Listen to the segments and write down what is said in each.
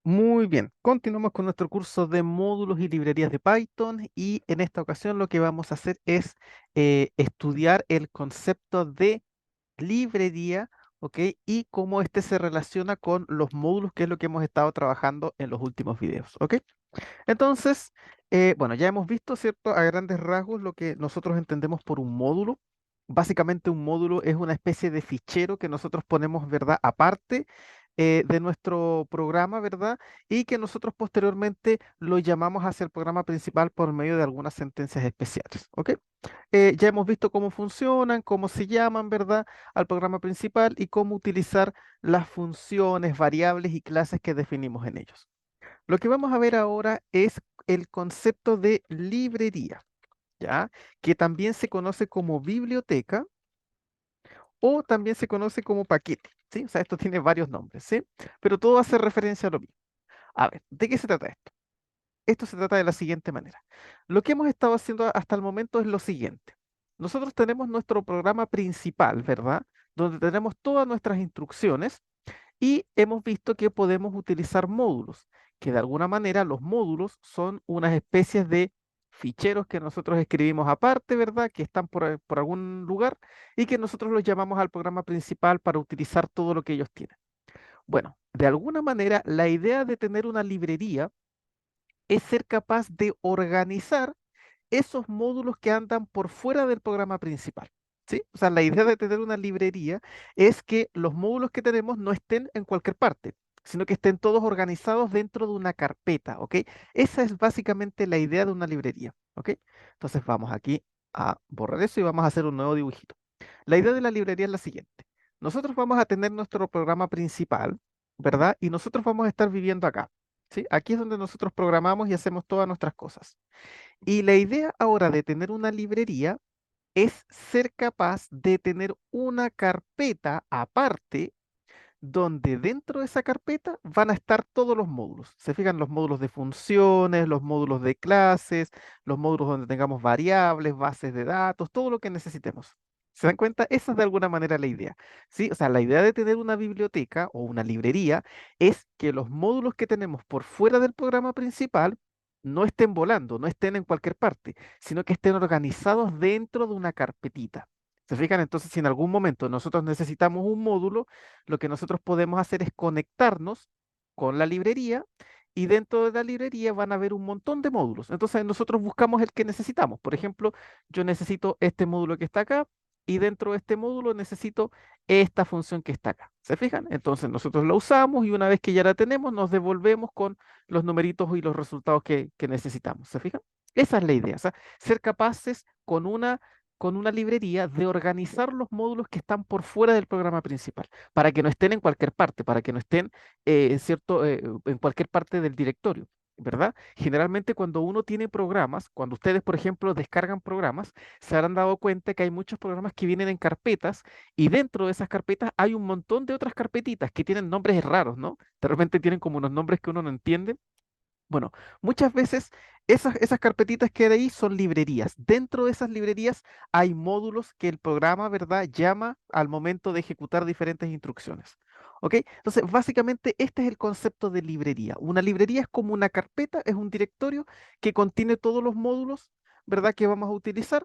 Muy bien, continuamos con nuestro curso de módulos y librerías de Python y en esta ocasión lo que vamos a hacer es estudiar el concepto de librería, ¿ok? Y cómo este se relaciona con los módulos, que es lo que hemos estado trabajando en los últimos videos, ¿ok? Entonces, bueno, ya hemos visto, ¿cierto? A grandes rasgos lo que nosotros entendemos por un módulo. Básicamente un módulo es una especie de fichero que nosotros ponemos, ¿verdad? Aparte de nuestro programa, ¿verdad? Y que nosotros posteriormente lo llamamos hacia el programa principal por medio de algunas sentencias especiales, ¿ok? Ya hemos visto cómo funcionan, cómo se llaman, ¿verdad? Al programa principal y cómo utilizar las funciones, variables y clases que definimos en ellos. Lo que vamos a ver ahora es el concepto de librería, ¿ya? Que también se conoce como biblioteca o también se conoce como paquete, ¿sí? O sea, esto tiene varios nombres, ¿sí? Pero todo hace referencia a lo mismo. A ver, ¿de qué se trata esto? Esto se trata de la siguiente manera. Lo que hemos estado haciendo hasta el momento es lo siguiente. Nosotros tenemos nuestro programa principal, ¿verdad? Donde tenemos todas nuestras instrucciones y hemos visto que podemos utilizar módulos, que de alguna manera los módulos son unas especies de ficheros que nosotros escribimos aparte, ¿verdad? Que están por algún lugar y que nosotros los llamamos al programa principal para utilizar todo lo que ellos tienen. Bueno, de alguna manera la idea de tener una librería es ser capaz de organizar esos módulos que andan por fuera del programa principal. ¿Sí? O sea, la idea de tener una librería es que los módulos que tenemos no estén en cualquier parte, sino que estén todos organizados dentro de una carpeta, ¿ok? Esa es básicamente la idea de una librería, ¿ok? Entonces vamos aquí a borrar eso y vamos a hacer un nuevo dibujito. La idea de la librería es la siguiente. Nosotros vamos a tener nuestro programa principal, ¿verdad? Y nosotros vamos a estar viviendo acá, ¿sí? Aquí es donde nosotros programamos y hacemos todas nuestras cosas. Y la idea ahora de tener una librería es ser capaz de tener una carpeta aparte donde dentro de esa carpeta van a estar todos los módulos. Se fijan los módulos de funciones, los módulos de clases, los módulos donde tengamos variables, bases de datos, todo lo que necesitemos. ¿Se dan cuenta? Esa es de alguna manera la idea. ¿Sí? O sea, la idea de tener una biblioteca o una librería es que los módulos que tenemos por fuera del programa principal no estén volando, no estén en cualquier parte, sino que estén organizados dentro de una carpetita. ¿Se fijan? Entonces, si en algún momento nosotros necesitamos un módulo, lo que nosotros podemos hacer es conectarnos con la librería y dentro de la librería van a haber un montón de módulos. Entonces nosotros buscamos el que necesitamos. Por ejemplo, yo necesito este módulo que está acá y dentro de este módulo necesito esta función que está acá. ¿Se fijan? Entonces nosotros la usamos y una vez que ya la tenemos, nos devolvemos con los numeritos y los resultados que necesitamos. ¿Se fijan? Esa es la idea. O sea, ser capaces con una librería de organizar los módulos que están por fuera del programa principal, para que no estén en cualquier parte, para que no estén en cualquier parte del directorio, ¿verdad? Generalmente cuando uno tiene programas, cuando ustedes, por ejemplo, descargan programas, se habrán dado cuenta que hay muchos programas que vienen en carpetas y dentro de esas carpetas hay un montón de otras carpetitas que tienen nombres raros, ¿no? De repente tienen como unos nombres que uno no entiende. Bueno, muchas veces esas carpetitas que hay ahí son librerías. Dentro de esas librerías hay módulos que el programa, ¿verdad?, llama al momento de ejecutar diferentes instrucciones. ¿Ok? Entonces, básicamente este es el concepto de librería. Una librería es como una carpeta, es un directorio que contiene todos los módulos, ¿verdad?, que vamos a utilizar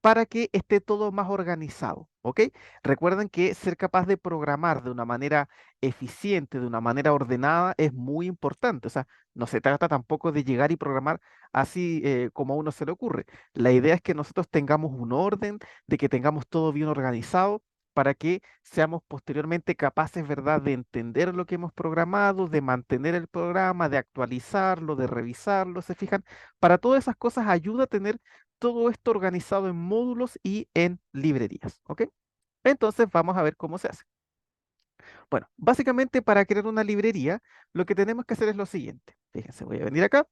para que esté todo más organizado, ¿ok? Recuerden que ser capaz de programar de una manera eficiente, de una manera ordenada, es muy importante. O sea, no se trata tampoco de llegar y programar así como a uno se le ocurre. La idea es que nosotros tengamos un orden, de que tengamos todo bien organizado para que seamos posteriormente capaces, ¿verdad?, de entender lo que hemos programado, de mantener el programa, de actualizarlo, de revisarlo, ¿se fijan? Para todas esas cosas ayuda a tener todo esto organizado en módulos y en librerías, ¿ok? Entonces vamos a ver cómo se hace. Bueno, básicamente para crear una librería, lo que tenemos que hacer es lo siguiente. Fíjense, voy a venir acá.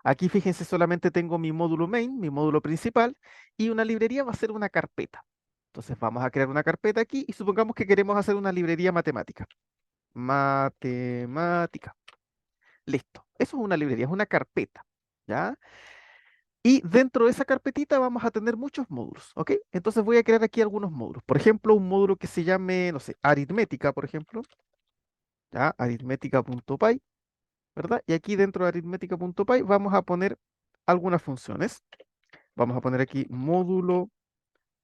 Aquí, fíjense, solamente tengo mi módulo main, mi módulo principal, y una librería va a ser una carpeta. Entonces vamos a crear una carpeta aquí y supongamos que queremos hacer una librería matemática. Matemática. Listo. Eso es una librería, es una carpeta. ¿Ya? Y dentro de esa carpetita vamos a tener muchos módulos, ¿ok? Entonces voy a crear aquí algunos módulos. Por ejemplo, un módulo que se llame, no sé, aritmética, por ejemplo, ¿ya? Aritmética.py. ¿verdad? Y aquí dentro de aritmética.py vamos a poner algunas funciones. Vamos a poner aquí módulo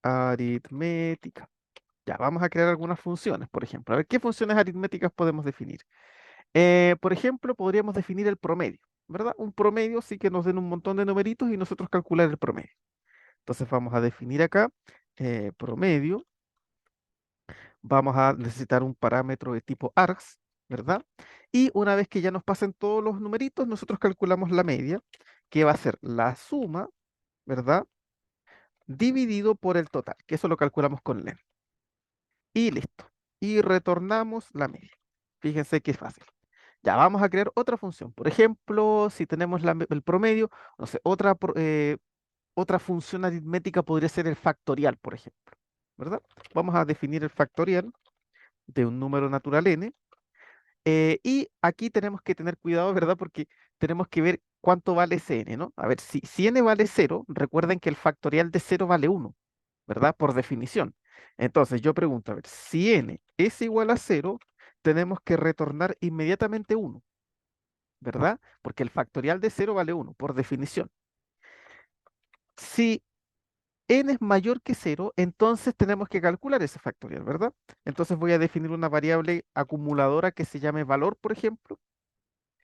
aritmética. Ya, vamos a crear algunas funciones, por ejemplo. A ver, ¿qué funciones aritméticas podemos definir? Por ejemplo, podríamos definir el promedio, ¿verdad? Un promedio sí que nos den un montón de numeritos y nosotros calcular el promedio. Entonces vamos a definir acá promedio. Vamos a necesitar un parámetro de tipo args, ¿verdad? Y una vez que ya nos pasen todos los numeritos, nosotros calculamos la media, que va a ser la suma, ¿verdad? Dividido por el total, que eso lo calculamos con len. Y listo. Y retornamos la media. Fíjense qué fácil. Ya vamos a crear otra función. Por ejemplo, si tenemos el promedio, no sé, otra función aritmética podría ser el factorial, por ejemplo, ¿verdad? Vamos a definir el factorial de un número natural n. Y aquí tenemos que tener cuidado, ¿verdad? Porque tenemos que ver cuánto vale ese n, ¿no? A ver, si n vale 0, recuerden que el factorial de 0 vale 1, ¿verdad? Por definición. Entonces yo pregunto, a ver, si n es igual a 0, tenemos que retornar inmediatamente 1, ¿verdad? Porque el factorial de 0 vale 1, por definición. Si n es mayor que 0, entonces tenemos que calcular ese factorial, ¿verdad? Entonces voy a definir una variable acumuladora que se llame valor, por ejemplo.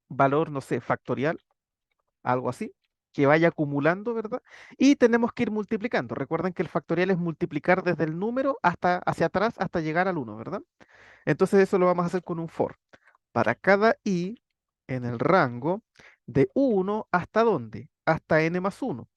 Valor, no sé, factorial, algo así, que vaya acumulando, ¿verdad? Y tenemos que ir multiplicando. Recuerden que el factorial es multiplicar desde el número hasta hacia atrás hasta llegar al 1, ¿verdad? Entonces eso lo vamos a hacer con un for. Para cada i en el rango de 1 hasta ¿dónde? Hasta n más 1.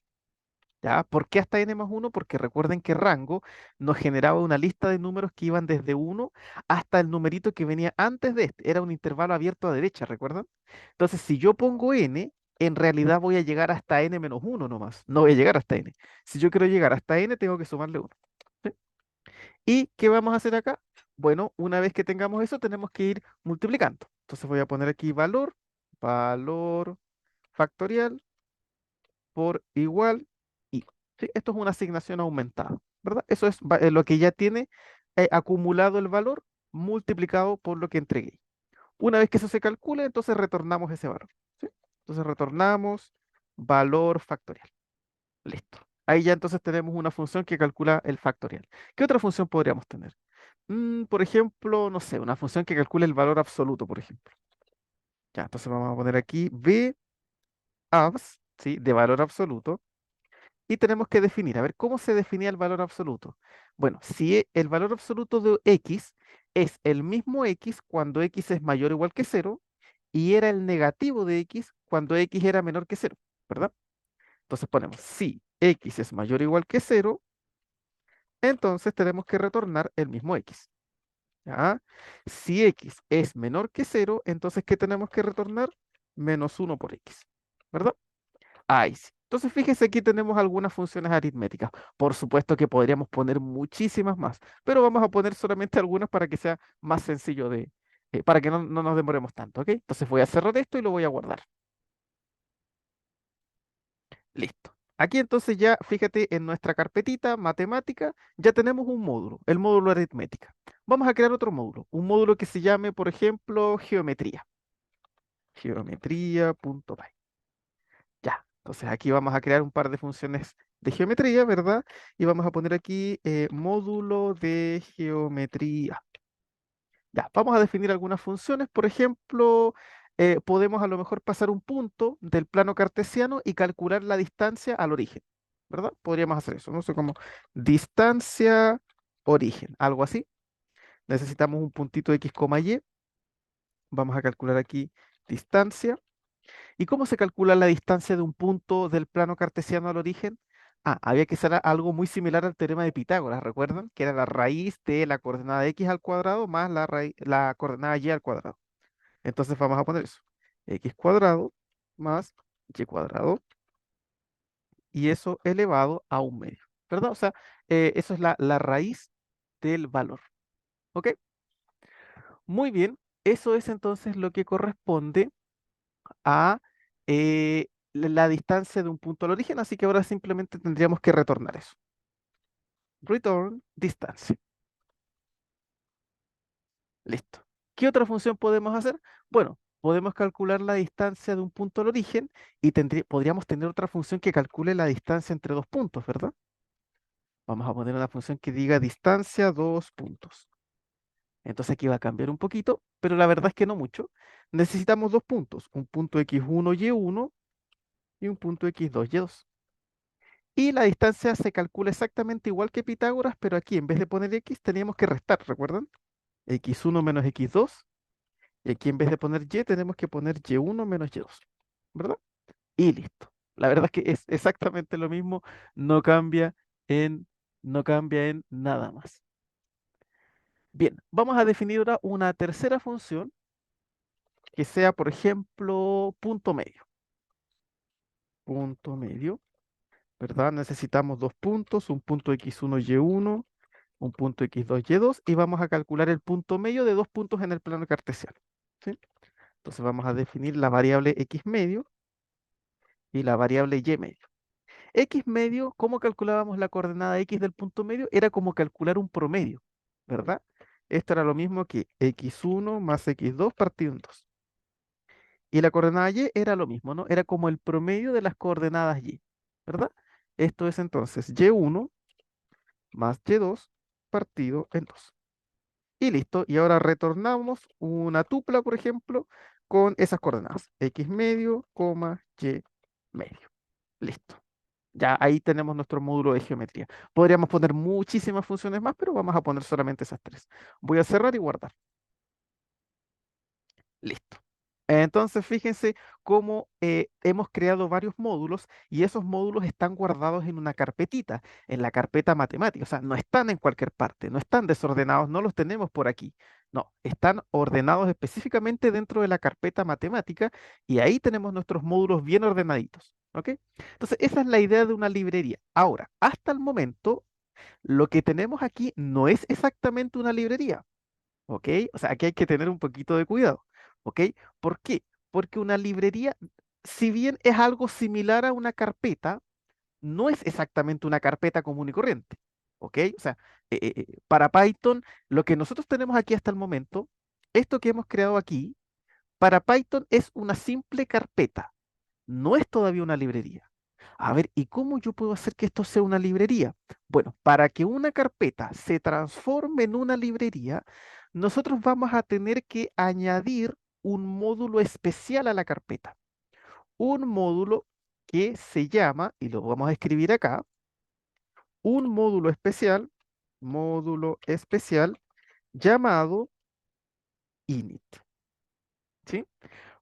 ¿Ya? ¿Por qué hasta n más 1? Porque recuerden que rango nos generaba una lista de números que iban desde 1 hasta el numerito que venía antes de este. Era un intervalo abierto a derecha, ¿recuerdan? Entonces, si yo pongo n, en realidad voy a llegar hasta n menos 1 nomás. No voy a llegar hasta n. Si yo quiero llegar hasta n, tengo que sumarle 1. ¿Sí? ¿Y qué vamos a hacer acá? Bueno, una vez que tengamos eso, tenemos que ir multiplicando. Entonces voy a poner aquí valor factorial por igual y. ¿Sí? Esto es una asignación aumentada, ¿verdad? Eso es lo que ya tiene acumulado el valor multiplicado por lo que entregué. Una vez que eso se calcula, entonces retornamos ese valor. ¿Sí? Entonces retornamos valor factorial. Listo. Ahí ya entonces tenemos una función que calcula el factorial. ¿Qué otra función podríamos tener? Por ejemplo, no sé, una función que calcule el valor absoluto, por ejemplo. Ya, entonces vamos a poner aquí v abs, ¿sí? De valor absoluto. Y tenemos que definir, a ver, ¿cómo se definía el valor absoluto? Bueno, si el valor absoluto de x es el mismo x cuando x es mayor o igual que cero y era el negativo de x cuando x era menor que cero, ¿verdad? Entonces ponemos, si x es mayor o igual que cero, entonces tenemos que retornar el mismo x, ¿ya? Si x es menor que cero, entonces ¿qué tenemos que retornar? Menos uno por x, ¿verdad? Ahí sí. Entonces, fíjese, aquí tenemos algunas funciones aritméticas. Por supuesto que podríamos poner muchísimas más, pero vamos a poner solamente algunas para que sea más sencillo para que no nos demoremos tanto, ¿ok? Entonces voy a cerrar esto y lo voy a guardar. Listo. Aquí entonces ya, fíjate, en nuestra carpetita matemática ya tenemos un módulo, el módulo aritmética. Vamos a crear otro módulo, un módulo que se llame, por ejemplo, geometría. Geometría.py. Ya, entonces aquí vamos a crear un par de funciones de geometría, ¿verdad? Y vamos a poner aquí módulo de geometría. Ya, vamos a definir algunas funciones. Por ejemplo, podemos a lo mejor pasar un punto del plano cartesiano y calcular la distancia al origen, ¿verdad? Podríamos hacer eso, no sé cómo distancia, origen, algo así. Necesitamos un puntito x, y. Vamos a calcular aquí distancia. ¿Y cómo se calcula la distancia de un punto del plano cartesiano al origen? Ah, había que hacer algo muy similar al teorema de Pitágoras, ¿recuerdan? Que era la raíz de la coordenada x al cuadrado más la coordenada y al cuadrado. Entonces vamos a poner eso. X cuadrado más y cuadrado y eso elevado a un medio, ¿verdad? O sea, eso es la raíz del valor. ¿Ok? Muy bien. Eso es entonces lo que corresponde a la distancia de un punto al origen, así que ahora simplemente tendríamos que retornar eso. Return distancia. Listo. ¿Qué otra función podemos hacer? Bueno, podemos calcular la distancia de un punto al origen y podríamos tener otra función que calcule la distancia entre dos puntos, ¿verdad? Vamos a poner una función que diga distancia dos puntos. Entonces aquí va a cambiar un poquito, pero la verdad es que no mucho. Necesitamos dos puntos, un punto x1, y1 y un punto x2, y2. Y la distancia se calcula exactamente igual que Pitágoras, pero aquí en vez de poner x teníamos que restar, ¿recuerdan? X1 menos x2, y aquí en vez de poner y tenemos que poner y1 menos y2, ¿verdad? Y listo. La verdad es que es exactamente lo mismo, no cambia en, no cambia en nada más. Bien, vamos a definir ahora una tercera función que sea, por ejemplo, punto medio. Punto medio, ¿verdad? Necesitamos dos puntos, un punto x1, y1, un punto x2, y2, y vamos a calcular el punto medio de dos puntos en el plano cartesiano. ¿Sí? Entonces vamos a definir la variable x medio y la variable y medio. X medio, ¿cómo calculábamos la coordenada x del punto medio? Era como calcular un promedio, ¿verdad? Esto era lo mismo que x1 más x2 partido en 2. Y la coordenada y era lo mismo, ¿no? Era como el promedio de las coordenadas y, ¿verdad? Esto es entonces y1 más y2 partido en 2. Y listo. Y ahora retornamos una tupla, por ejemplo, con esas coordenadas. X medio, coma, y medio. Listo. Ya ahí tenemos nuestro módulo de geometría. Podríamos poner muchísimas funciones más, pero vamos a poner solamente esas tres. Voy a cerrar y guardar. Listo. Entonces, fíjense cómo hemos creado varios módulos y esos módulos están guardados en una carpetita, en la carpeta matemática. O sea, no están en cualquier parte, no están desordenados, no los tenemos por aquí. No, están ordenados específicamente dentro de la carpeta matemática y ahí tenemos nuestros módulos bien ordenaditos. ¿Ok? Entonces, esa es la idea de una librería. Ahora, hasta el momento, lo que tenemos aquí no es exactamente una librería. ¿Ok? O sea, aquí hay que tener un poquito de cuidado. ¿Ok? ¿Por qué? Porque una librería, si bien es algo similar a una carpeta, no es exactamente una carpeta común y corriente. ¿Ok? O sea, para Python, lo que nosotros tenemos aquí hasta el momento, esto que hemos creado aquí, para Python es una simple carpeta, no es todavía una librería. A ver, ¿y cómo yo puedo hacer que esto sea una librería? Bueno, para que una carpeta se transforme en una librería, nosotros vamos a tener que añadir un módulo especial a la carpeta. Un módulo que se llama, y lo vamos a escribir acá, un módulo especial llamado init. ¿Sí?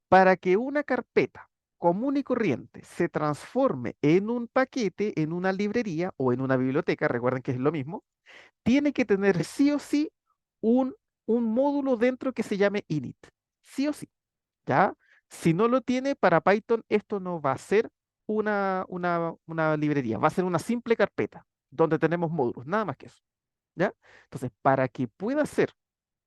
Para que una carpeta común y corriente se transforme en un paquete, en una librería o en una biblioteca, recuerden que es lo mismo, tiene que tener sí o sí un, un módulo dentro que se llame init. Sí o sí, ¿ya? Si no lo tiene, para Python esto no va a ser una librería, va a ser una simple carpeta donde tenemos módulos, nada más que eso, ¿ya? Entonces, para que pueda ser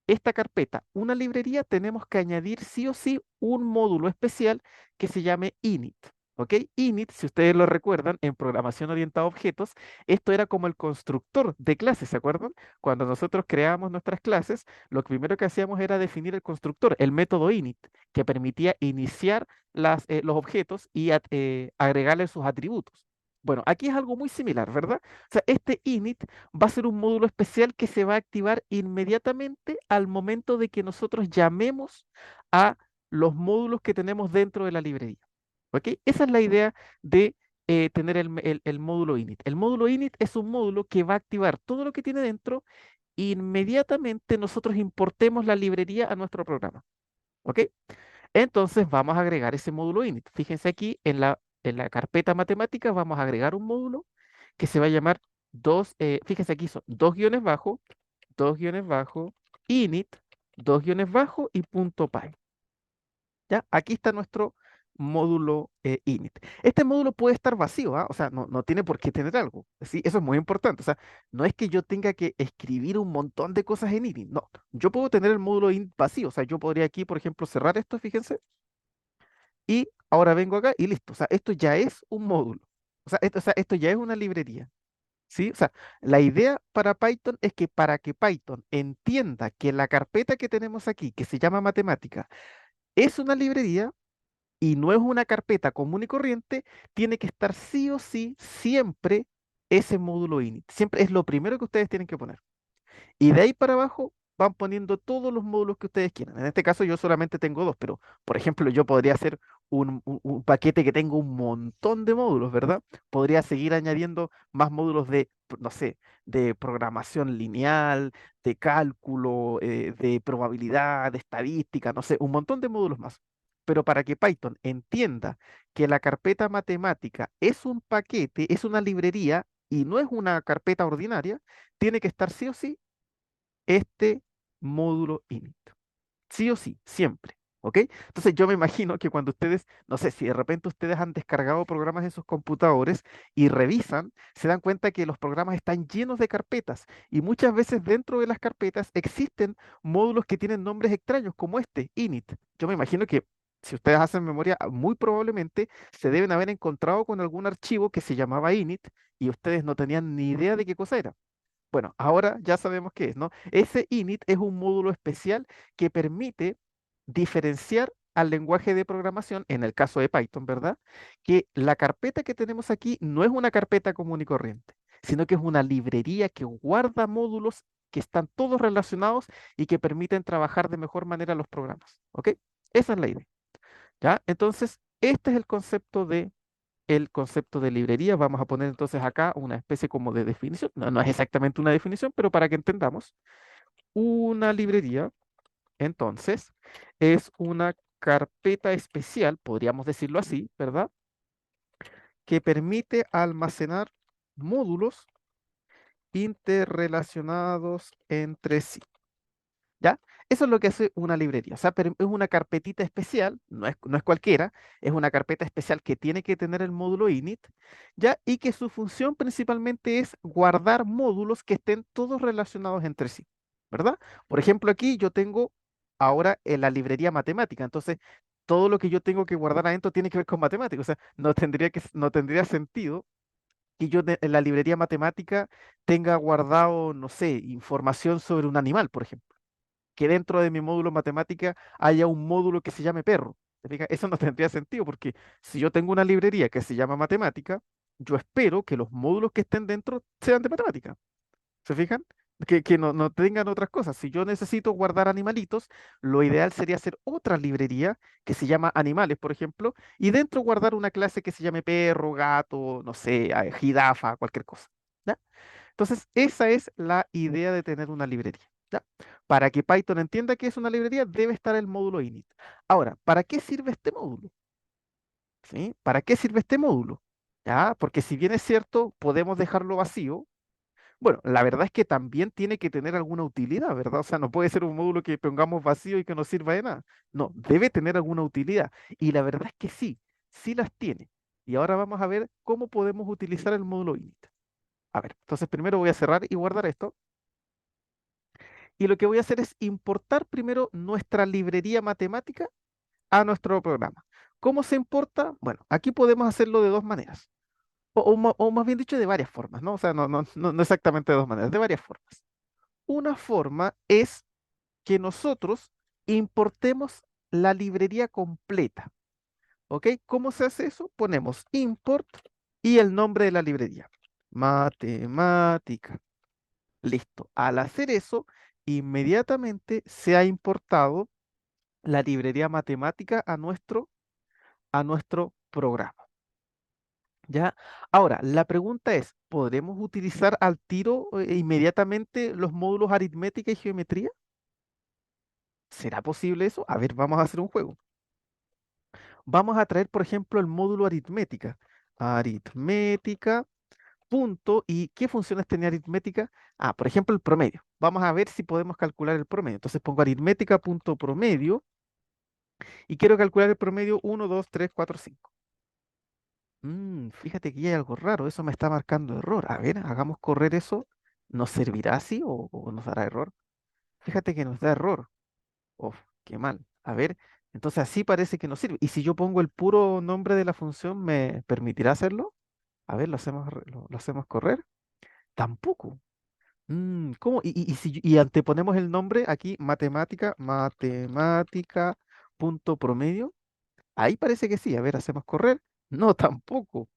esta carpeta, una librería, tenemos que añadir sí o sí un módulo especial que se llame init. ¿Ok? Init, si ustedes lo recuerdan, en programación orientada a objetos, esto era como el constructor de clases, ¿se acuerdan? Cuando nosotros creábamos nuestras clases, lo primero que hacíamos era definir el constructor, el método init, que permitía iniciar los objetos y agregarle sus atributos. Bueno, aquí es algo muy similar, ¿verdad? O sea, este init va a ser un módulo especial que se va a activar inmediatamente al momento de que nosotros llamemos a los módulos que tenemos dentro de la librería. ¿Ok? Esa es la idea de tener el módulo init. El módulo init es un módulo que va a activar todo lo que tiene dentro e inmediatamente nosotros importemos la librería a nuestro programa. ¿Ok? Entonces vamos a agregar ese módulo init. Fíjense aquí en la carpeta matemática vamos a agregar un módulo que se va a llamar fíjense aquí son dos guiones bajo, init, dos guiones bajo y punto py. ¿Ya? Aquí está nuestro módulo init. Este módulo puede estar vacío, ¿ah? O sea, no tiene por qué tener algo. ¿Sí? Eso es muy importante. O sea, no es que yo tenga que escribir un montón de cosas en init. No, yo puedo tener el módulo init vacío. O sea, yo podría aquí, por ejemplo, cerrar esto, fíjense, y ahora vengo acá y listo. O sea, esto ya es un módulo. O sea, esto ya es una librería. ¿Sí? O sea, la idea para Python es que para que Python entienda que la carpeta que tenemos aquí, que se llama matemática, es una librería y no es una carpeta común y corriente, tiene que estar sí o sí siempre ese módulo init. Siempre es lo primero que ustedes tienen que poner. Y de ahí para abajo van poniendo todos los módulos que ustedes quieran. En este caso yo solamente tengo dos, pero por ejemplo yo podría hacer un paquete que tenga un montón de módulos, ¿verdad? Podría seguir añadiendo más módulos de, no sé, de programación lineal, de cálculo, de probabilidad, de estadística, no sé, un montón de módulos más. Pero para que Python entienda que la carpeta matemática es un paquete, es una librería y no es una carpeta ordinaria, tiene que estar sí o sí este módulo init. Sí o sí, siempre. ¿Ok? Entonces yo me imagino que cuando ustedes, no sé, si de repente ustedes han descargado programas en sus computadores y revisan, se dan cuenta que los programas están llenos de carpetas y muchas veces dentro de las carpetas existen módulos que tienen nombres extraños como este, init. Yo me imagino que si ustedes hacen memoria, muy probablemente se deben haber encontrado con algún archivo que se llamaba init y ustedes no tenían ni idea de qué cosa era. Bueno, ahora ya sabemos qué es, ¿no? Ese init es un módulo especial que permite diferenciar al lenguaje de programación, en el caso de Python, ¿verdad? Que la carpeta que tenemos aquí no es una carpeta común y corriente, sino que es una librería que guarda módulos que están todos relacionados y que permiten trabajar de mejor manera los programas, ¿ok? Esa es la idea, ¿ya? Entonces, este es el concepto de librería. Vamos a poner entonces acá una especie como de definición. No, no es exactamente una definición, pero para que entendamos, una librería, entonces, es una carpeta especial, podríamos decirlo así, ¿verdad? Que permite almacenar módulos interrelacionados entre sí. ¿Ya? Eso es lo que hace una librería. O sea, es una carpetita especial, no es cualquiera, es una carpeta especial que tiene que tener el módulo init, ¿ya? Y que su función principalmente es guardar módulos que estén todos relacionados entre sí, ¿verdad? Por ejemplo, aquí yo tengo ahora la librería matemática, entonces todo lo que yo tengo que guardar adentro tiene que ver con matemáticas, o sea, no tendría sentido que yo en la librería matemática tenga guardado, no sé, información sobre un animal, por ejemplo, que dentro de mi módulo matemática haya un módulo que se llame perro. ¿Te fijas? Eso no tendría sentido porque si yo tengo una librería que se llama matemática, yo espero que los módulos que estén dentro sean de matemática. ¿Se fijan? Que no tengan otras cosas. Si yo necesito guardar animalitos, lo ideal sería hacer otra librería que se llama animales, por ejemplo, y dentro guardar una clase que se llame perro, gato, no sé, jirafa, cualquier cosa. ¿Ya? Entonces, esa es la idea de tener una librería. ¿Ya? Para que Python entienda que es una librería, debe estar el módulo init. Ahora, ¿para qué sirve este módulo? ¿Sí? ¿Para qué sirve este módulo? ¿Ya? Porque si bien es cierto, podemos dejarlo vacío. Bueno, la verdad es que también tiene que tener alguna utilidad, ¿verdad? O sea, no puede ser un módulo que pongamos vacío y que no sirva de nada. No, debe tener alguna utilidad. Y la verdad es que sí, sí las tiene. Y ahora vamos a ver cómo podemos utilizar el módulo init. A ver, entonces primero voy a cerrar y guardar esto. Y lo que voy a hacer es importar primero nuestra librería matemática a nuestro programa. ¿Cómo se importa? Bueno, aquí podemos hacerlo de dos maneras. O más bien dicho, de varias formas, ¿no? O sea, no exactamente de dos maneras, de varias formas. Una forma es que nosotros importemos la librería completa. ¿Ok? ¿Cómo se hace eso? Ponemos import y el nombre de la librería. Matemática. Listo. Al hacer eso, inmediatamente se ha importado la librería matemática a nuestro programa. ¿Ya? Ahora, la pregunta es, ¿podremos utilizar al tiro inmediatamente los módulos aritmética y geometría? ¿Será posible eso? A ver, vamos a hacer un juego. Vamos a traer, por ejemplo, el módulo aritmética. Aritmética, punto. ¿Y qué funciones tenía aritmética? Ah, por ejemplo, el promedio. Vamos a ver si podemos calcular el promedio. Entonces pongo aritmética punto promedio y quiero calcular el promedio 1, 2, 3, 4, 5. Fíjate que aquí hay algo raro. Eso me está marcando error. A ver, hagamos correr eso. ¿Nos servirá así o nos dará error? Fíjate que nos da error. Uf, qué mal. A ver, entonces así parece que no sirve. ¿Y si yo pongo el puro nombre de la función, me permitirá hacerlo? A ver, lo hacemos correr. Tampoco. ¿Cómo? Y si y anteponemos el nombre aquí, matemática, matemática punto promedio. Ahí parece que sí. A ver, hacemos correr. No, tampoco.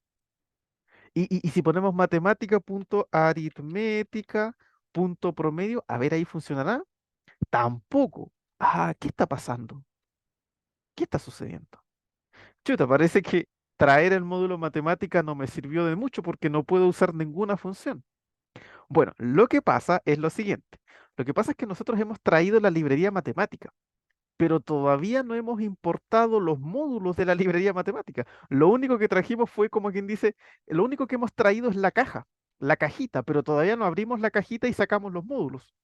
Y si ponemos matemática, punto aritmética, punto promedio, a ver, ahí funcionará. Tampoco. Ah, ¿qué está pasando? ¿Qué está sucediendo? Chuta, parece que traer el módulo matemática no me sirvió de mucho porque no puedo usar ninguna función. Bueno, lo que pasa es lo siguiente. Lo que pasa es que nosotros hemos traído la librería matemática, pero todavía no hemos importado los módulos de la librería matemática. Lo único que trajimos fue, como quien dice, lo único que hemos traído es la caja, la cajita, pero todavía no abrimos la cajita y sacamos los módulos.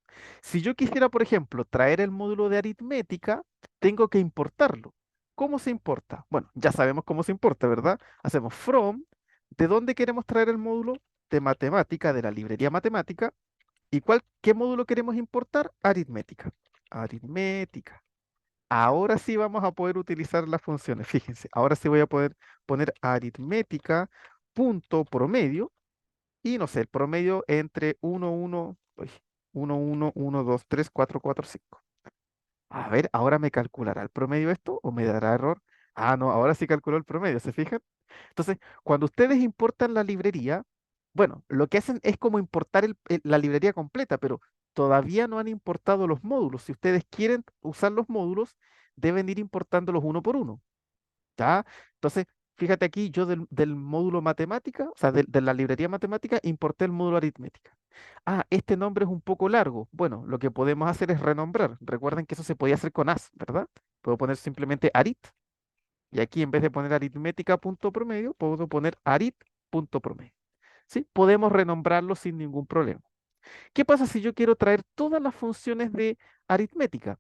Si yo quisiera, por ejemplo, traer el módulo de aritmética, tengo que importarlo. ¿Cómo se importa? Bueno, ya sabemos cómo se importa, ¿verdad? Hacemos from, ¿de dónde queremos traer el módulo? De matemática, de la librería matemática. ¿Y qué módulo queremos importar? Aritmética. Aritmética. Ahora sí vamos a poder utilizar las funciones. Fíjense, ahora sí voy a poder poner aritmética punto promedio y no sé, el promedio entre 1, 2, 3, 4, 4, 5. A ver, ahora me calculará el promedio esto o me dará error. Ah, no, ahora sí calculó el promedio, ¿se fijan? Entonces, cuando ustedes importan la librería, bueno, lo que hacen es como importar la librería completa, pero todavía no han importado los módulos. Si ustedes quieren usar los módulos, deben ir importándolos uno por uno. ¿Ya? Entonces, fíjate aquí, yo del módulo matemática, o sea, de la librería matemática, importé el módulo aritmética. Ah, este nombre es un poco largo. Bueno, lo que podemos hacer es renombrar. Recuerden que eso se podía hacer con as, ¿verdad? Puedo poner simplemente arit. Y aquí en vez de poner aritmética punto promedio, puedo poner arit punto promedio. ¿Sí? Podemos renombrarlo sin ningún problema. ¿Qué pasa si yo quiero traer todas las funciones de aritmética?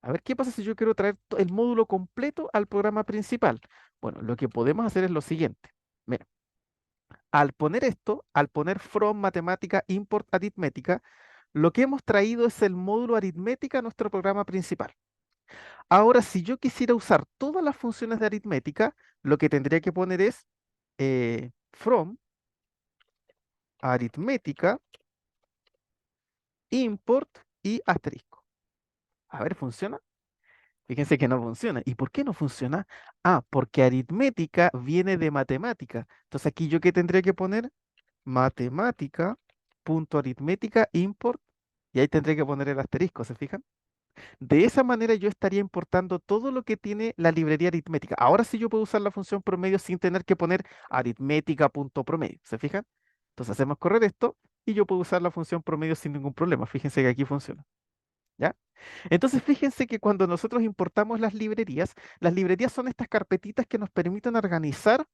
A ver, ¿qué pasa si yo quiero traer el módulo completo al programa principal? Bueno, lo que podemos hacer es lo siguiente. Mira, al poner esto, al poner from matemática import aritmética, lo que hemos traído es el módulo aritmética a nuestro programa principal. Ahora, si yo quisiera usar todas las funciones de aritmética, lo que tendría que poner es from aritmética import y asterisco. A ver, ¿funciona? Fíjense que no funciona. ¿Y por qué no funciona? Ah, porque aritmética viene de matemática. Entonces aquí yo qué tendría que poner matemática punto aritmética import y ahí tendría que poner el asterisco, ¿se fijan? De esa manera yo estaría importando todo lo que tiene la librería aritmética. Ahora sí yo puedo usar la función promedio sin tener que poner aritmética punto promedio, ¿se fijan? Entonces hacemos correr esto y yo puedo usar la función promedio sin ningún problema. Fíjense que aquí funciona. ¿Ya? Entonces, fíjense que cuando nosotros importamos las librerías son estas carpetitas que nos permiten organizar,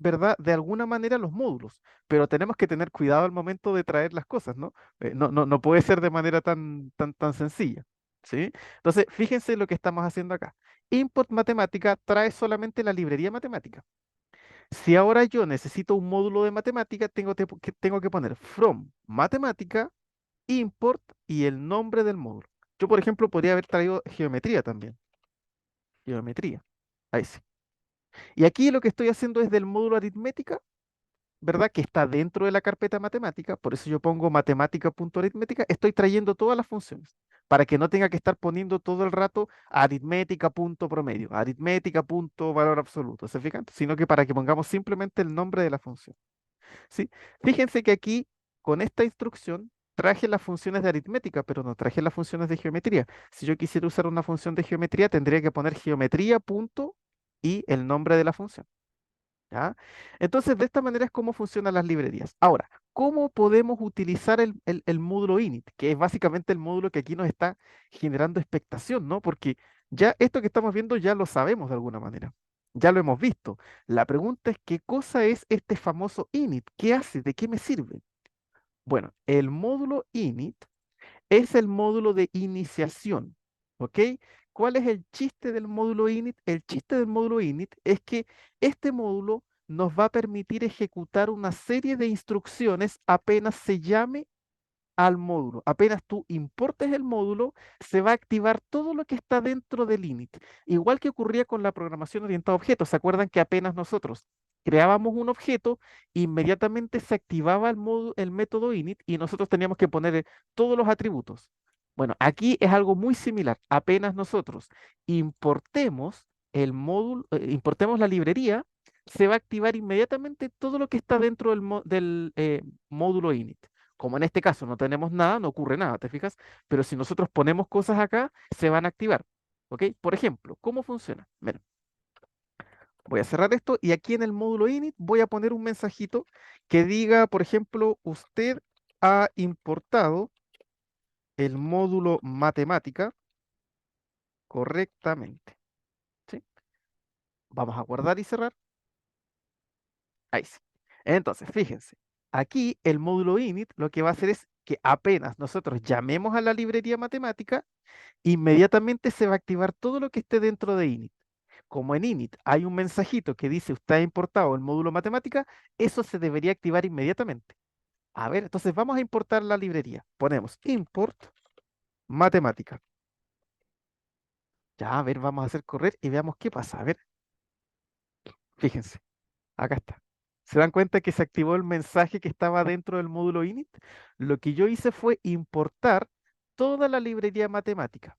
¿verdad? De alguna manera los módulos, pero tenemos que tener cuidado al momento de traer las cosas, ¿no? No puede ser de manera tan sencilla, ¿sí? Entonces, fíjense lo que estamos haciendo acá. Import matemática trae solamente la librería matemática. Si ahora yo necesito un módulo de matemática, tengo que poner from matemática import y el nombre del módulo. Yo, por ejemplo, podría haber traído geometría también. Geometría. Ahí sí. Y aquí lo que estoy haciendo es del módulo aritmética, ¿verdad? Que está dentro de la carpeta matemática. Por eso yo pongo matemática.aritmética. Estoy trayendo todas las funciones para que no tenga que estar poniendo todo el rato aritmética.promedio, aritmética.valor absoluto, ¿se fijan? Sino que para que pongamos simplemente el nombre de la función. ¿Sí? Fíjense que aquí, con esta instrucción, traje las funciones de aritmética, pero no traje las funciones de geometría. Si yo quisiera usar una función de geometría, tendría que poner geometría punto y el nombre de la función. ¿Ya? Entonces, de esta manera es como funcionan las librerías. Ahora, ¿cómo podemos utilizar el módulo init? Que es básicamente el módulo que aquí nos está generando expectación, ¿no? Porque ya esto que estamos viendo ya lo sabemos de alguna manera. Ya lo hemos visto. La pregunta es, ¿qué cosa es este famoso init? ¿Qué hace? ¿De qué me sirve? Bueno, el módulo init es el módulo de iniciación, ¿ok? ¿Cuál es el chiste del módulo init? El chiste del módulo init es que este módulo nos va a permitir ejecutar una serie de instrucciones apenas se llame al módulo. Apenas tú importes el módulo, se va a activar todo lo que está dentro del init. Igual que ocurría con la programación orientada a objetos. ¿Se acuerdan que apenas nosotros creábamos un objeto, inmediatamente se activaba el método init y nosotros teníamos que poner todos los atributos? Bueno, aquí es algo muy similar. Apenas nosotros importemos el módulo, importemos la librería, se va a activar inmediatamente todo lo que está dentro del módulo init. Como en este caso no tenemos nada, no ocurre nada, ¿te fijas? Pero si nosotros ponemos cosas acá, se van a activar. ¿Ok? Por ejemplo, ¿cómo funciona? Bueno, voy a cerrar esto y aquí en el módulo init voy a poner un mensajito que diga, por ejemplo, usted ha importado el módulo matemática correctamente. ¿Sí? Vamos a guardar y cerrar. Ahí sí. Entonces, fíjense, aquí el módulo init lo que va a hacer es que apenas nosotros llamemos a la librería matemática, inmediatamente se va a activar todo lo que esté dentro de init. Como en init hay un mensajito que dice usted ha importado el módulo matemática, eso se debería activar inmediatamente. A ver, entonces vamos a importar la librería. Ponemos import matemática. Ya, a ver, vamos a hacer correr y veamos qué pasa. A ver, fíjense. Acá está. ¿Se dan cuenta que se activó el mensaje que estaba dentro del módulo init? Lo que yo hice fue importar toda la librería matemática.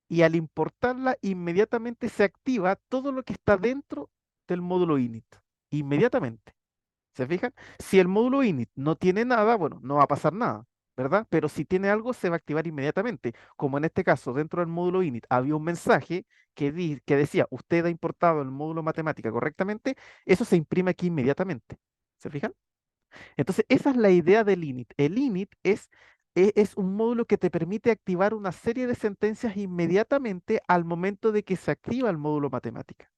Y al importarla, inmediatamente se activa todo lo que está dentro del módulo init. Inmediatamente. ¿Se fijan? Si el módulo init no tiene nada, bueno, no va a pasar nada, ¿verdad? Pero si tiene algo, se va a activar inmediatamente. Como en este caso, dentro del módulo init había un mensaje que decía, usted ha importado el módulo matemática correctamente, eso se imprime aquí inmediatamente. ¿Se fijan? Entonces, esa es la idea del init. El init es un módulo que te permite activar una serie de sentencias inmediatamente al momento de que se activa el módulo matemática.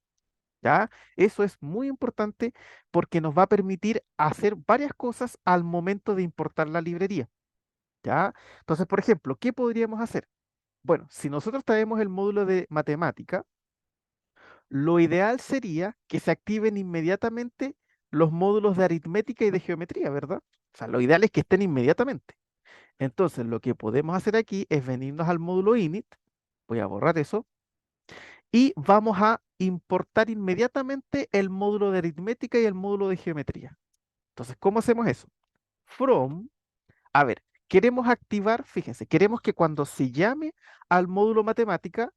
¿Ya? Eso es muy importante porque nos va a permitir hacer varias cosas al momento de importar la librería. ¿Ya? Entonces, por ejemplo, ¿qué podríamos hacer? Bueno, si nosotros traemos el módulo de matemática, lo ideal sería que se activen inmediatamente los módulos de aritmética y de geometría, ¿verdad? O sea, lo ideal es que estén inmediatamente. Entonces, lo que podemos hacer aquí es venirnos al módulo init, voy a borrar eso, y vamos a importar inmediatamente el módulo de aritmética y el módulo de geometría. Entonces, ¿cómo hacemos eso? From, a ver, queremos activar, fíjense, queremos que cuando se llame al módulo matemática,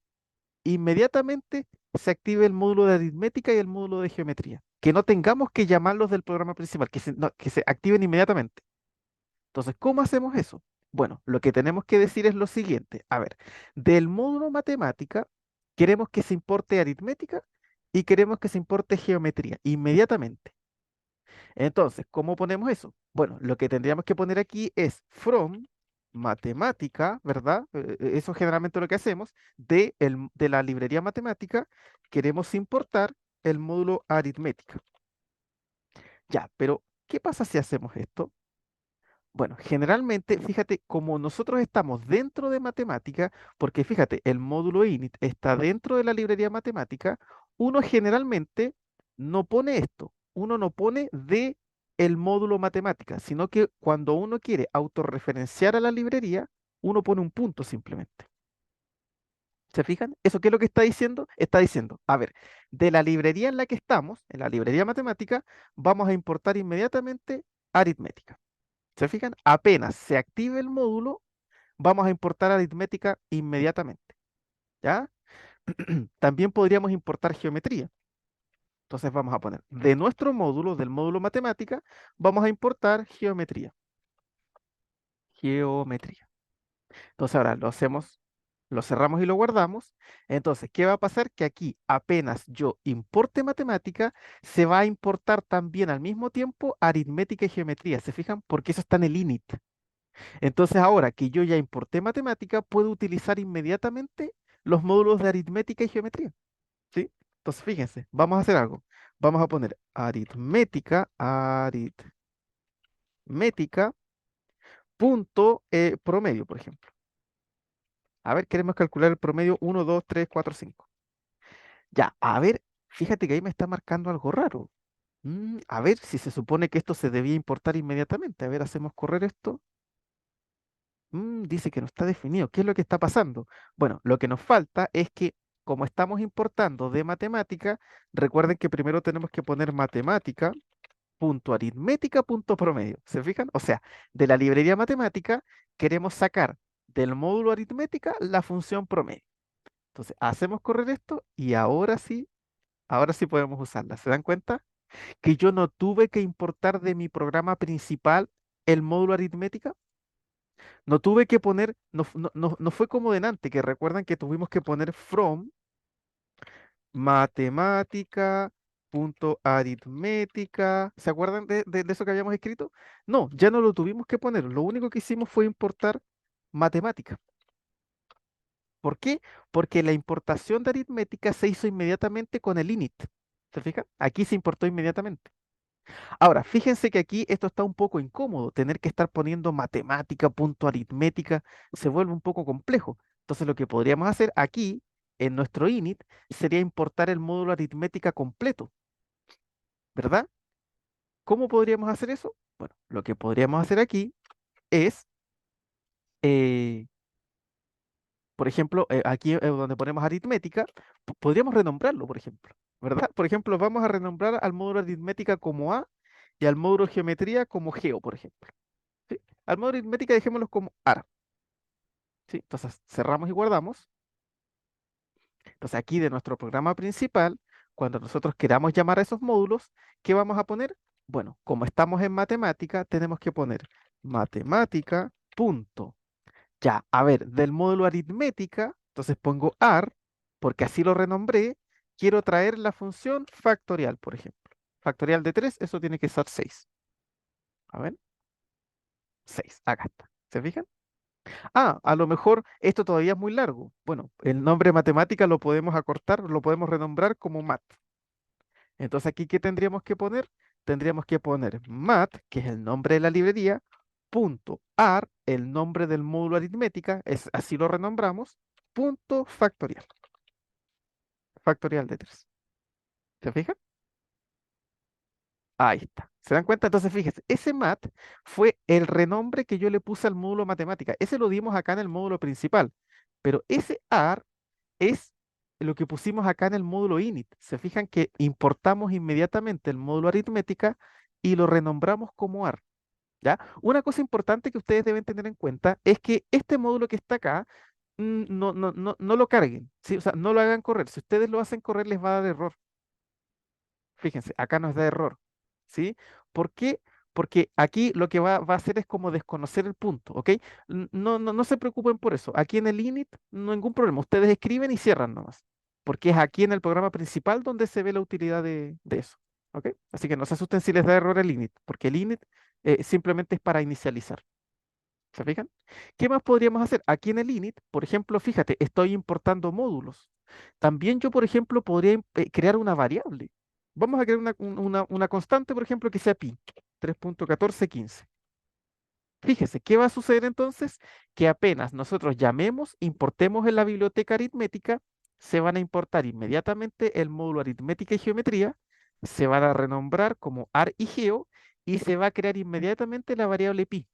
inmediatamente se active el módulo de aritmética y el módulo de geometría. Que no tengamos que llamarlos del programa principal, no, que se activen inmediatamente. Entonces, ¿cómo hacemos eso? Bueno, lo que tenemos que decir es lo siguiente. A ver, del módulo matemática, queremos que se importe aritmética y queremos que se importe geometría inmediatamente. Entonces, ¿cómo ponemos eso? Bueno, lo que tendríamos que poner aquí es from matemática, ¿verdad? Eso es generalmente lo que hacemos. De la librería matemática, queremos importar el módulo aritmética. Ya, pero ¿qué pasa si hacemos esto? Bueno, generalmente, fíjate, como nosotros estamos dentro de matemática, porque fíjate, el módulo init está dentro de la librería matemática, uno generalmente no pone esto, uno no pone de el módulo matemática, sino que cuando uno quiere autorreferenciar a la librería, uno pone un punto simplemente. ¿Se fijan? ¿Eso qué es lo que está diciendo? Está diciendo, a ver, de la librería en la que estamos, en la librería matemática, vamos a importar inmediatamente aritmética. ¿Se fijan? Apenas se active el módulo, vamos a importar aritmética inmediatamente. ¿Ya? También podríamos importar geometría. Entonces vamos a poner de nuestro módulo, del módulo matemática, vamos a importar geometría. Geometría. Entonces ahora lo hacemos, lo cerramos y lo guardamos. Entonces, ¿qué va a pasar? Que aquí apenas yo importe matemática, se va a importar también al mismo tiempo aritmética y geometría. ¿Se fijan? Porque eso está en el init. Entonces, ahora que yo ya importé matemática, puedo utilizar inmediatamente los módulos de aritmética y geometría, ¿sí? Entonces, fíjense, vamos a hacer algo. Vamos a poner aritmética punto promedio, por ejemplo. A ver, queremos calcular el promedio 1, 2, 3, 4, 5. Ya, a ver, fíjate que ahí me está marcando algo raro. A ver si se supone que esto se debía importar inmediatamente. A ver, hacemos correr esto. Dice que no está definido. ¿Qué es lo que está pasando? Bueno, lo que nos falta es que como estamos importando de matemática, recuerden que primero tenemos que poner matemática punto aritmética punto promedio. ¿Se fijan? O sea, de la librería matemática queremos sacar del módulo aritmética la función promedio. Entonces, hacemos correr esto y ahora sí podemos usarla. ¿Se dan cuenta? Que yo no tuve que importar de mi programa principal el módulo aritmética. No tuve que poner, no fue como delante, que recuerdan que tuvimos que poner from matemática punto aritmética. ¿Se acuerdan de eso que habíamos escrito? No, ya no lo tuvimos que poner. Lo único que hicimos fue importar matemática. ¿Por qué? Porque la importación de aritmética se hizo inmediatamente con el init. ¿Se fijan? Aquí se importó inmediatamente. Ahora, fíjense que aquí esto está un poco incómodo, tener que estar poniendo matemática, punto aritmética, se vuelve un poco complejo. Entonces, lo que podríamos hacer aquí, en nuestro init, sería importar el módulo aritmética completo, ¿verdad? ¿Cómo podríamos hacer eso? Bueno, lo que podríamos hacer aquí es, eh, por ejemplo, aquí donde ponemos aritmética, podríamos renombrarlo, por ejemplo, ¿verdad? Por ejemplo, vamos a renombrar al módulo aritmética como A y al módulo geometría como Geo, por ejemplo. ¿Sí? Al módulo aritmética dejémoslo como AR. ¿Sí? Entonces cerramos y guardamos. Entonces aquí de nuestro programa principal, cuando nosotros queramos llamar a esos módulos, ¿qué vamos a poner? Bueno, como estamos en matemática, tenemos que poner matemática punto. Ya, a ver, del módulo aritmética, entonces pongo AR, porque así lo renombré, quiero traer la función factorial, por ejemplo. Factorial de 3, eso tiene que ser 6. A ver, 6, acá está. ¿Se fijan? Ah, a lo mejor esto todavía es muy largo. Bueno, el nombre matemática lo podemos acortar, lo podemos renombrar como mat. Entonces aquí, ¿qué tendríamos que poner? Tendríamos que poner mat, que es el nombre de la librería, punto ar, el nombre del módulo aritmética, es, así lo renombramos, punto factorial, factorial de 3. ¿Se fijan? Ahí está. ¿Se dan cuenta? Entonces, fíjense, ese mat fue el renombre que yo le puse al módulo matemática. Ese lo dimos acá en el módulo principal. Pero ese AR es lo que pusimos acá en el módulo init. Se fijan que importamos inmediatamente el módulo aritmética y lo renombramos como AR. ¿Ya? Una cosa importante que ustedes deben tener en cuenta es que este módulo que está acá, no lo carguen, ¿sí? O sea, no lo hagan correr. Si ustedes lo hacen correr, les va a dar error. Fíjense, acá nos da error, ¿sí? ¿Por qué? Porque aquí lo que va a hacer es como desconocer el punto, ¿ok? No se preocupen por eso. Aquí en el init, no hay ningún problema. Ustedes escriben y cierran nomás, porque es aquí en el programa principal donde se ve la utilidad de eso, ¿ok? Así que no se asusten si les da error el init, porque el init simplemente es para inicializar. ¿Se fijan? ¿Qué más podríamos hacer? Aquí en el init, por ejemplo, fíjate, estoy importando módulos. También yo, por ejemplo, podría crear una variable. Vamos a crear una constante, por ejemplo, que sea pi, 3.1415. Fíjese, ¿qué va a suceder entonces? Que apenas nosotros llamemos, importemos en la biblioteca aritmética, se van a importar inmediatamente el módulo aritmética y geometría, se van a renombrar como ar y geo, y se va a crear inmediatamente la variable pi,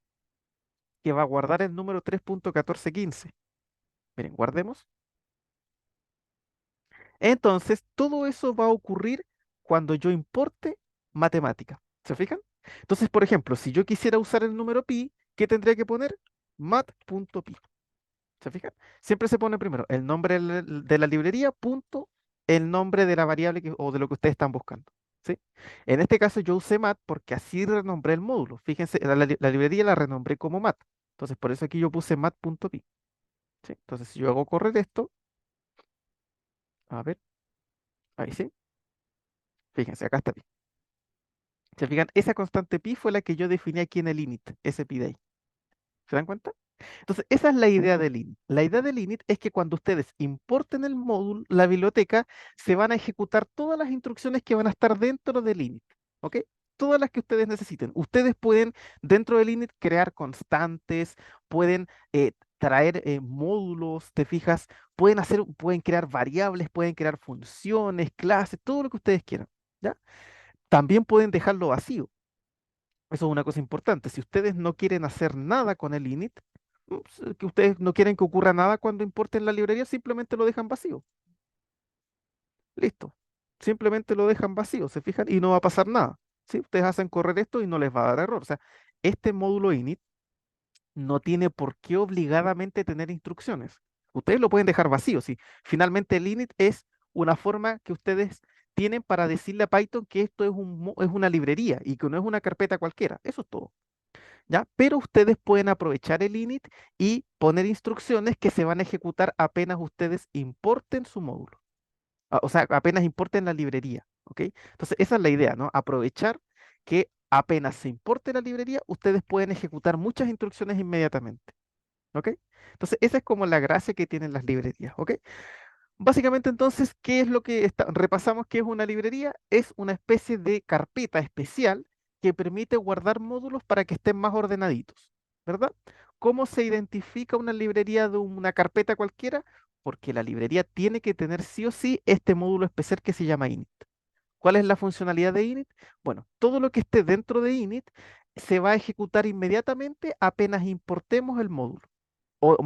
que va a guardar el número 3.1415. Miren, guardemos. Entonces, todo eso va a ocurrir cuando yo importe matemática. ¿Se fijan? Entonces, por ejemplo, si yo quisiera usar el número pi, ¿qué tendría que poner? Mat.pi. ¿Se fijan? Siempre se pone primero el nombre de la librería, punto, el nombre de la variable o de lo que ustedes están buscando. ¿Sí? En este caso yo usé mat porque así renombré el módulo. Fíjense, la librería la renombré como mat. Entonces, por eso aquí yo puse mat.pi. ¿Sí? Entonces, si yo hago correr esto, a ver, ahí sí, fíjense, acá está pi. ¿Se fijan? Esa constante pi fue la que yo definí aquí en el init, ese pi de ahí. ¿Se dan cuenta? Entonces, esa es la idea del init. La idea del init es que cuando ustedes importen el módulo, la biblioteca, se van a ejecutar todas las instrucciones que van a estar dentro del init. ¿Ok? Todas las que ustedes necesiten. Ustedes pueden, dentro del init, crear constantes, pueden traer módulos, ¿te fijas? Pueden crear variables, pueden crear funciones, clases, todo lo que ustedes quieran. ¿Ya? También pueden dejarlo vacío. Eso es una cosa importante. Si ustedes no quieren hacer nada con el init, que ustedes no quieren que ocurra nada cuando importen la librería, simplemente lo dejan vacío. Listo. Simplemente lo dejan vacío, ¿se fijan? Y no va a pasar nada. ¿Sí? Ustedes hacen correr esto y no les va a dar error. O sea, este módulo init no tiene por qué obligadamente tener instrucciones. Ustedes lo pueden dejar vacío. Si finalmente el init es una forma que ustedes tienen para decirle a Python que esto es es una librería y que no es una carpeta cualquiera. Eso es todo. ¿Ya? Pero ustedes pueden aprovechar el init y poner instrucciones que se van a ejecutar apenas ustedes importen su módulo. O sea, apenas importen la librería. ¿Ok? Entonces, esa es la idea, ¿no? Aprovechar que apenas se importe la librería, ustedes pueden ejecutar muchas instrucciones inmediatamente. ¿Ok? Entonces, esa es como la gracia que tienen las librerías. ¿Ok? Básicamente, entonces, ¿qué es lo que repasamos que es una librería? Es una especie de carpeta especial que permite guardar módulos para que estén más ordenaditos, ¿verdad? ¿Cómo se identifica una librería de una carpeta cualquiera? Porque la librería tiene que tener sí o sí este módulo especial que se llama init. ¿Cuál es la funcionalidad de init? Bueno, todo lo que esté dentro de init se va a ejecutar inmediatamente apenas importemos el módulo o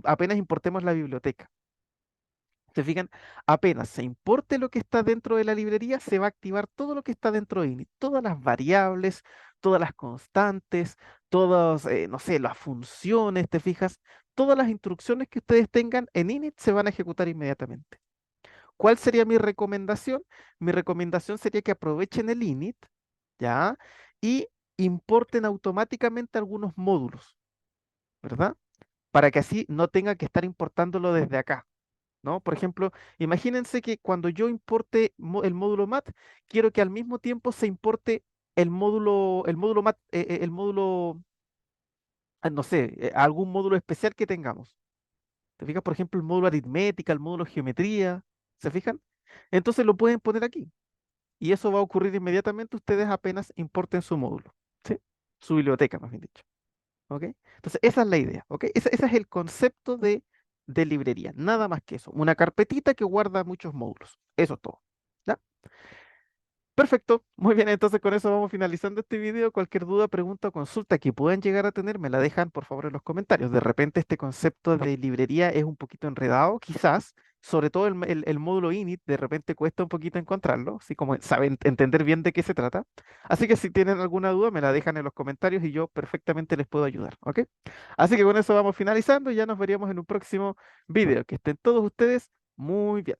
apenas importemos la biblioteca. ¿Se fijan? Apenas se importe lo que está dentro de la librería, se va a activar todo lo que está dentro de init, todas las variables, todas las constantes, todas, no sé, las funciones, ¿te fijas? Todas las instrucciones que ustedes tengan en init se van a ejecutar inmediatamente. ¿Cuál sería mi recomendación? Mi recomendación sería que aprovechen el init, ¿ya? Y importen automáticamente algunos módulos, ¿verdad? Para que así no tenga que estar importándolo desde acá. ¿No? Por ejemplo, imagínense que cuando yo importe el módulo mat, quiero que al mismo tiempo se importe el módulo mat, el módulo, no sé, algún módulo especial que tengamos. ¿Te fijas? Por ejemplo, el módulo aritmética, el módulo geometría, ¿se fijan? Entonces lo pueden poner aquí y eso va a ocurrir inmediatamente ustedes apenas importen su módulo, ¿sí? Su biblioteca, más bien dicho. ¿Ok? Entonces, esa es la idea, ¿ok? Ese es el concepto de librería, nada más que eso. Una carpetita que guarda muchos módulos. Eso es todo. ¿Ya? Perfecto. Muy bien, entonces con eso vamos finalizando este video. Cualquier duda, pregunta o consulta que puedan llegar a tener, me la dejan por favor en los comentarios. De repente este concepto de librería es un poquito enredado, quizás, sobre todo el módulo init, de repente cuesta un poquito encontrarlo, así como saben entender bien de qué se trata. Así que si tienen alguna duda, me la dejan en los comentarios y yo perfectamente les puedo ayudar, ¿ok? Así que con eso vamos finalizando y ya nos veríamos en un próximo video. Que estén todos ustedes muy bien.